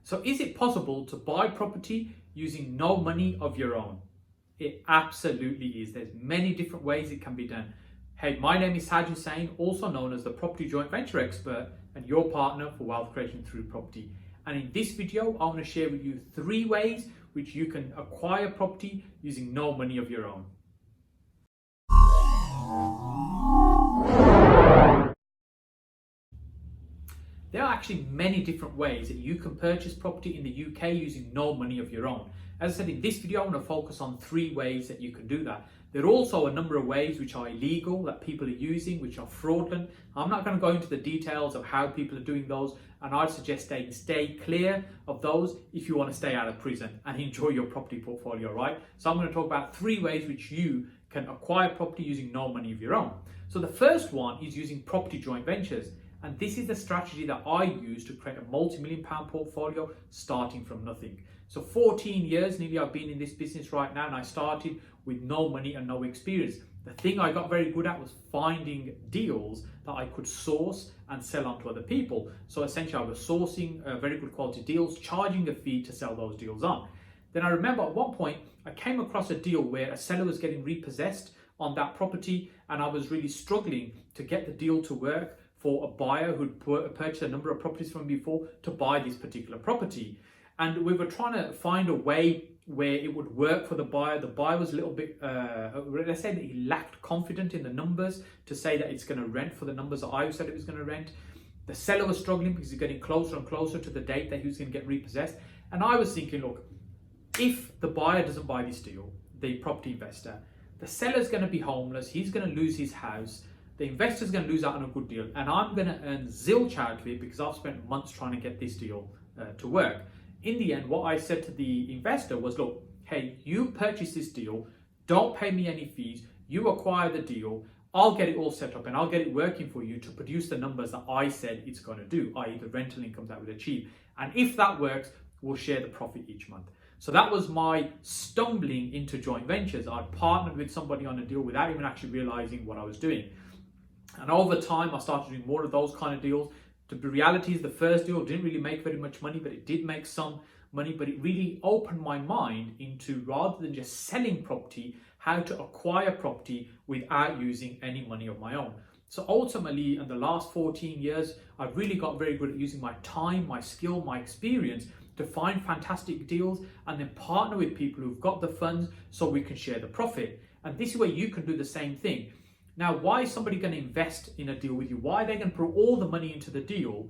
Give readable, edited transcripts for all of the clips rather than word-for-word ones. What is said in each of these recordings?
So is it possible to buy property using no money of your own? It absolutely is. There's many different ways it can be done. Hey, my name is Saj Hussain, also known as the Property Joint Venture Expert and your partner for wealth creation through property. And in this video, I want to share with you 3 ways which you can acquire property using no money of your own. There are actually many different ways that you can purchase property in the UK using no money of your own. As I said, in this video, I want to focus on 3 ways that you can do that. There are also a number of ways which are illegal that people are using, which are fraudulent. I'm not going to go into the details of how people are doing those, and I'd suggest stay clear of those if you want to stay out of prison and enjoy your property portfolio, right? So I'm going to talk about 3 ways which you can acquire property using no money of your own. So the first one is using property joint ventures. And this is the strategy that I use to create a multi-million-pound portfolio starting from nothing. So 14 years nearly I've been in this business right now, and I started with no money and no experience. The thing I got very good at was finding deals that I could source and sell on to other people. So essentially I was sourcing very good quality deals, charging a fee to sell those deals on. Then I remember at one point I came across a deal where a seller was getting repossessed on that property, and I was really struggling to get the deal to work for a buyer who'd purchased a number of properties from me before to buy this particular property. And we were trying to find a way where it would work for the buyer. The buyer was a little bit, let's say that he lacked confidence in the numbers to say that it's going to rent for the numbers that I said it was going to rent. The seller was struggling because he's getting closer and closer to the date that he was going to get repossessed. And I was thinking, look, if the buyer doesn't buy this deal, the property investor, the seller's going to be homeless, he's going to lose his house, the investor's going to lose out on a good deal, and I'm going to earn zilch out of it because I've spent months trying to get this deal to work. In the end, what I said to the investor was, look, hey, you purchase this deal, don't pay me any fees, you acquire the deal, I'll get it all set up and I'll get it working for you to produce the numbers that I said it's going to do, i.e. the rental income that we'll achieve. And if that works, we'll share the profit each month. So that was my stumbling into joint ventures. I'd partnered with somebody on a deal without even actually realizing what I was doing. And over time, I started doing more of those kind of deals. The reality is the first deal didn't really make very much money, but it did make some money. But it really opened my mind into, rather than just selling property, how to acquire property without using any money of my own. So ultimately, in the last 14 years, I've really got very good at using my time, my skill, my experience to find fantastic deals and then partner with people who've got the funds so we can share the profit. And this is where you can do the same thing. Now, why is somebody going to invest in a deal with you? Why are they going to put all the money into the deal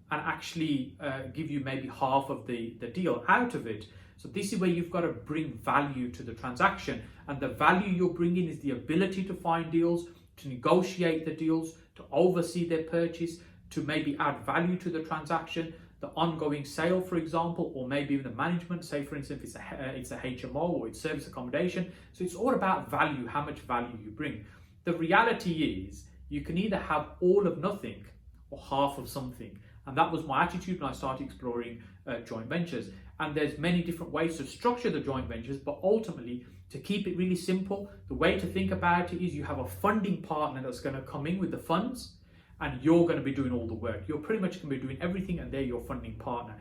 and actually give you maybe half of the deal out of it? So this is where you've got to bring value to the transaction. And the value you're bringing is the ability to find deals, to negotiate the deals, to oversee their purchase, to maybe add value to the transaction, the ongoing sale, for example, or maybe even the management. Say, for instance, if it's a HMO or it's service accommodation. So it's all about value, how much value you bring. The reality is you can either have all of nothing or half of something. And that was my attitude when I started exploring joint ventures. And there's many different ways to structure the joint ventures, but ultimately, to keep it really simple, the way to think about it is you have a funding partner that's going to come in with the funds, and you're going to be doing all the work. You're pretty much going to be doing everything, and they're your funding partner.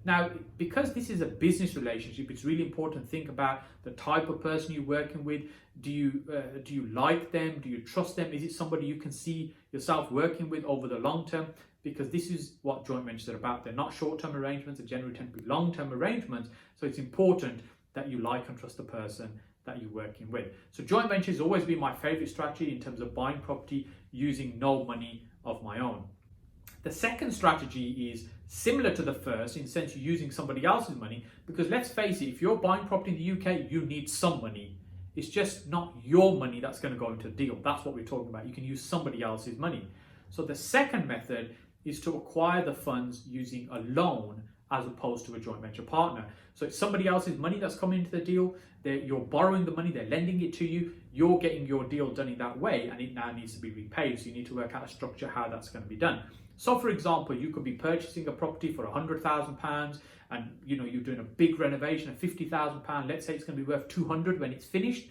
Now, because this is a business relationship, it's really important to think about the type of person you're working with. Do you like them? Do you trust them? Is it somebody you can see yourself working with over the long term? Because this is what joint ventures are about. They're not short-term arrangements. They generally tend to be long-term arrangements. So it's important that you like and trust the person that you're working with. So joint ventures has always been my favorite strategy in terms of buying property using no money of my own. The second strategy is similar to the first in the sense you're using somebody else's money, because let's face it, if you're buying property in the UK, you need some money. It's just not your money that's going to go into a deal. That's what we're talking about. You can use somebody else's money. So the second method is to acquire the funds using a loan as opposed to a joint venture partner. So it's somebody else's money that's coming into the deal. You're borrowing the money, they're lending it to you, you're getting your deal done in that way, and it now needs to be repaid. So you need to work out a structure how that's going to be done. So for example, you could be purchasing a property for £100,000 and you're doing a big renovation of £50,000. Let's say it's going to be worth 200 when it's finished.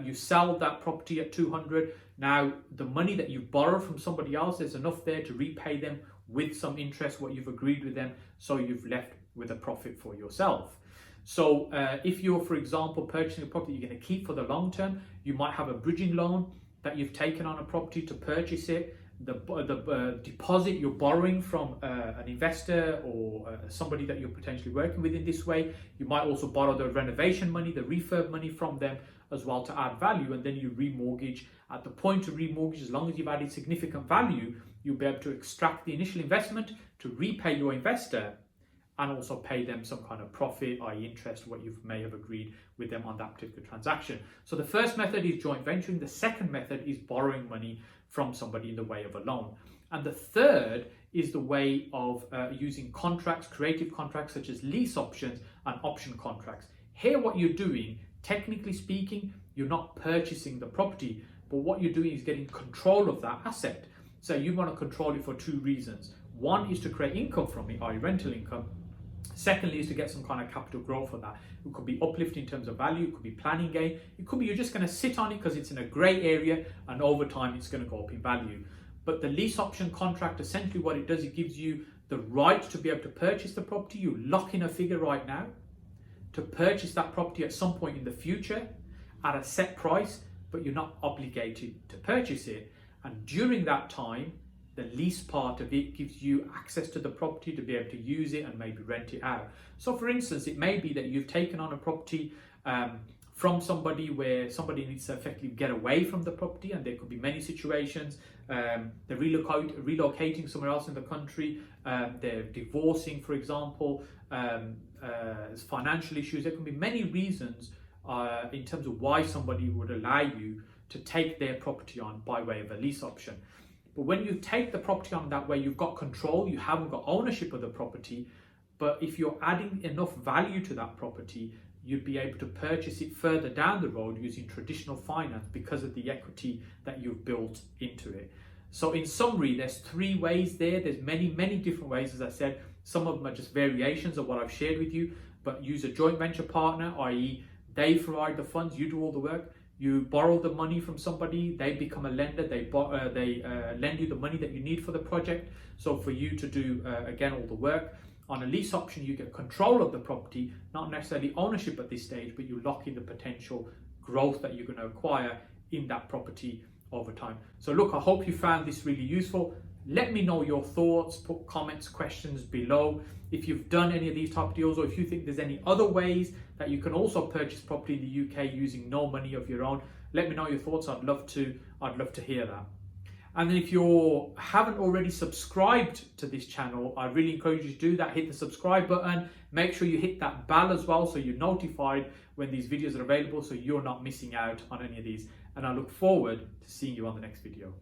You sell that property at 200. Now the money that you borrow from somebody else, there's enough there to repay them with some interest, what you've agreed with them. So you've left with a profit for yourself. So if you're, for example, purchasing a property you're going to keep for the long term, you might have a bridging loan that you've taken on a property to purchase it. The deposit you're borrowing from an investor or somebody that you're potentially working with in this way. You might also borrow the renovation money, the refurb money from them as well to add value, and then you remortgage. At the point of remortgage, as long as you've added significant value, you'll be able to extract the initial investment to repay your investor and also pay them some kind of profit, i.e. interest, what you may have agreed with them on that particular transaction. So the first method is joint venturing. The second method is borrowing money from somebody in the way of a loan. And the third is the way of using contracts, creative contracts such as lease options and option contracts. Here what you're doing, technically speaking, you're not purchasing the property, but what you're doing is getting control of that asset. So you want to control it for two reasons. One is to create income from it, i.e. rental income. Secondly is to get some kind of capital growth for that. It could be uplift in terms of value, it could be planning gain, it could be you're just going to sit on it because it's in a grey area and over time it's going to go up in value. But the lease option contract, essentially what it does, it gives you the right to be able to purchase the property. You lock in a figure right now to purchase that property at some point in the future at a set price, but you're not obligated to purchase it. And during that time, the lease part of it gives you access to the property to be able to use it and maybe rent it out. So for instance, it may be that you've taken on a property from somebody where somebody needs to effectively get away from the property, and there could be many situations. They're relocating somewhere else in the country, they're divorcing, for example, there's financial issues. There can be many reasons in terms of why somebody would allow you to take their property on by way of a lease option. But when you take the property on that way, you've got control, you haven't got ownership of the property. But if you're adding enough value to that property, you'd be able to purchase it further down the road using traditional finance because of the equity that you've built into it. So in summary, there's three ways there. There's many, many different ways, as I said. Some of them are just variations of what I've shared with you, but use a joint venture partner, i.e. they provide the funds, you do all the work. You borrow the money from somebody, they become a lender, they lend you the money that you need for the project. So for you to do, again, all the work. On a lease option, you get control of the property, not necessarily ownership at this stage, but you lock in the potential growth that you're going to acquire in that property over time. So look, I hope you found this really useful. Let me know your thoughts, put comments, questions below. If you've done any of these type of deals, or if you think there's any other ways that you can also purchase property in the UK using no money of your own, let me know your thoughts. I'd love to hear that. And then if you haven't already subscribed to this channel, I really encourage you to do that. Hit the subscribe button. Make sure you hit that bell as well so you're notified when these videos are available, so you're not missing out on any of these. And I look forward to seeing you on the next video.